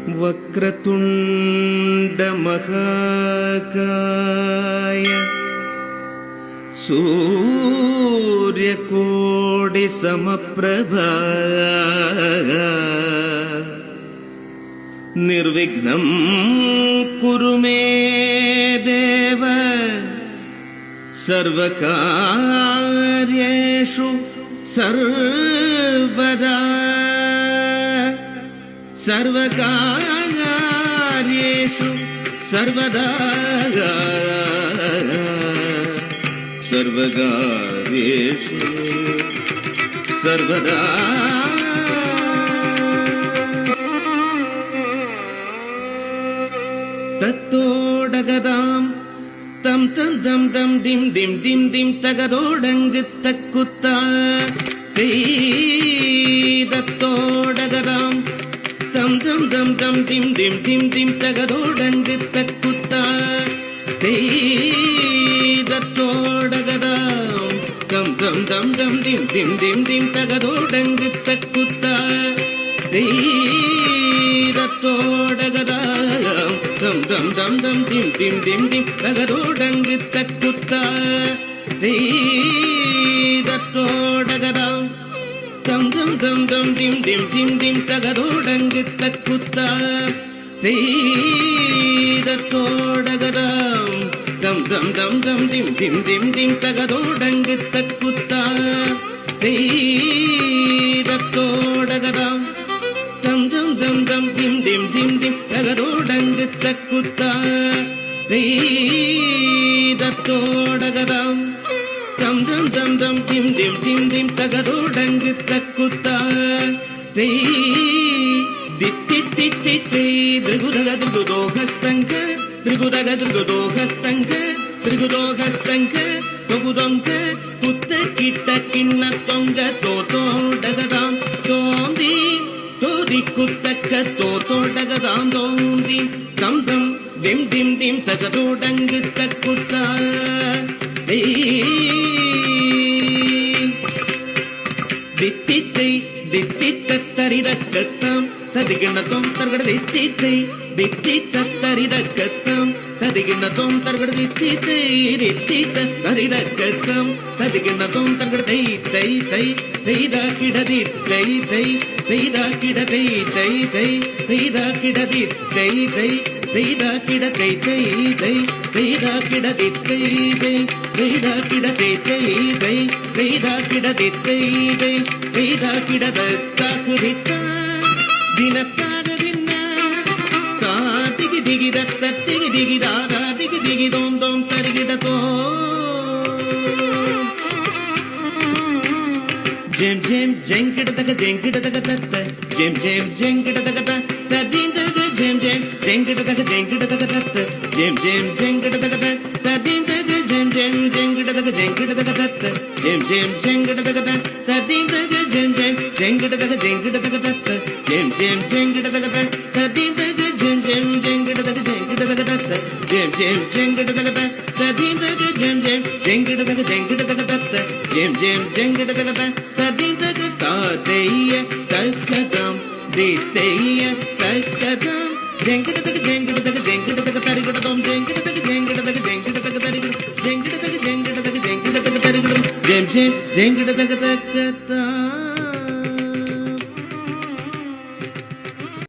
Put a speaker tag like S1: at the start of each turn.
S1: वक्रतुण्ड महाकाय सूर्यकोटि समप्रभा निर्विघ्नं कुरु मे देव सर्वकार्येषु सर्वदा सर्वकार्येषु सर्वदा सर्वकार्येषु सर्वदा तत्तोडगदाम् तम तम दम दम दिम दिम दिम दिम तगरोडंग तक्कुत्ता तत्तोडगदाम् तम दम दम दम दिम दिम दिम दिम तगरोडंग तक्कुत्ता तत्तोडगदाम् तम दम दम दम दिम दिम दिम दिम तगरोडंग तक्कुत्ता तत्तोडगदाम् दम दम दम दम दिम दिम दिम दिम तगरोडंग तक्कुत्ता तत्तोडगदाम् दम दम दम दम दिम दिम दिम दिम तगरोडंग तक्कुत्ता तत्तोडगदाम् दम दम दम दम दिम दिम दिम दिम तगरोडंग तक्कुत्ता तत्तोडगदाम् दम दम दम दम दिम दिम दिम दिम तगरोडंग तक्कुत्ता तत्तोडगदाम् दम दम दम दम दिम दिम दिम दिम तगरोडंग तक्कुत्ता दित्तित्तित्ति त्रिगुरग त्रिगुदोहस्तंग त्रिगुरग त्रिगुदोहस्तंग त्रिगुदोहस्तंग தொகுதொங்க புத்த கிட்ட கிண்ண தொங்க தோடகதாம் தோந்தி தோரி குத்தக்க தோடகதாம் தோந்தி தம் தம் திம் திம் திம் தகதோடங்கு தக்குத்தா தித்தித்தை தித்தித்தரிதக்கத்தாம் ததிகிண்ணத்தோம் தர்கட தித்தித்தை தித்தித்தரிதக்கத்தாம் ததிகிண்ணத்தோம் தர்கட தித்தித்தை தித்தித்தரிதக்கத்தாம் ததிகிண்ணத்தோம் தர்கட தை தை தை தைதா கிடதி தை தை தைதா கிடதை தை தை தைதா கிடதி தை தை தைதா கிடதை தை தை தைதா கிடதி தை தை தைதா கிடதை தை தை தைதா கிடதி தை தை தைதா கிடத தாக்குதித்தா தினத்தாக தின்ன காதிகி திகித தத்திகி திகிதாதா திகி திகிதோம் தோம் தருகிடதோ ஜெம் ஜெம் ஜெங்கிடதக ஜெங்கிடதக தத்த ஜெம் ஜெம் ஜெங்கிடதக தத்த தீந்தக ஜெம் ஜெம் ஜெங்கிடதக ஜெங்கிடதக தத்த ஜெம் ஜெம் ஜெங்கிடதக தத்த தீந்தக ஜெம் ஜெம் ஜெங்கிடதக ஜெங்கிடதக தத்த ஜெம் ஜெம் ஜெங்கிடதக தத்த தீந்தக ஜெம் ஜெம் ஜெங்கிடதக ஜெங்கிடதக தத்த ஜெம் ஜெம் ஜெங்கிடதக தத்த தீந்தக ஜெம் ஜெம் ஜெங்கிடதக ஜெங்கிடதக தத்த ஜெம் ஜெம் ஜெங்கிடதக தத்த தீந்தக ஜெம் ஜெம் ஜெங்கிடதக ஜெங்கிடதக தத்த ஜெம் ஜெம் ஜெங்கிடதக தத்த தீந்தக தாதைய தக்கதம் தித்தைய தக்கதம் ஜெங்கிடதக ஜெங்கிடதக ஜெங்கிடதக தரிகிடதம் ஜெங்கிடதக ஜெங்கிடதக ஜெங்கிடதக தரிகிடம் ஜெங்கிடதக ஜெங்கிடதக ஜெங்கிடதக தரிகிடம் ஜெம் ஜெம் ஜெங்கிடதக தக்கதம்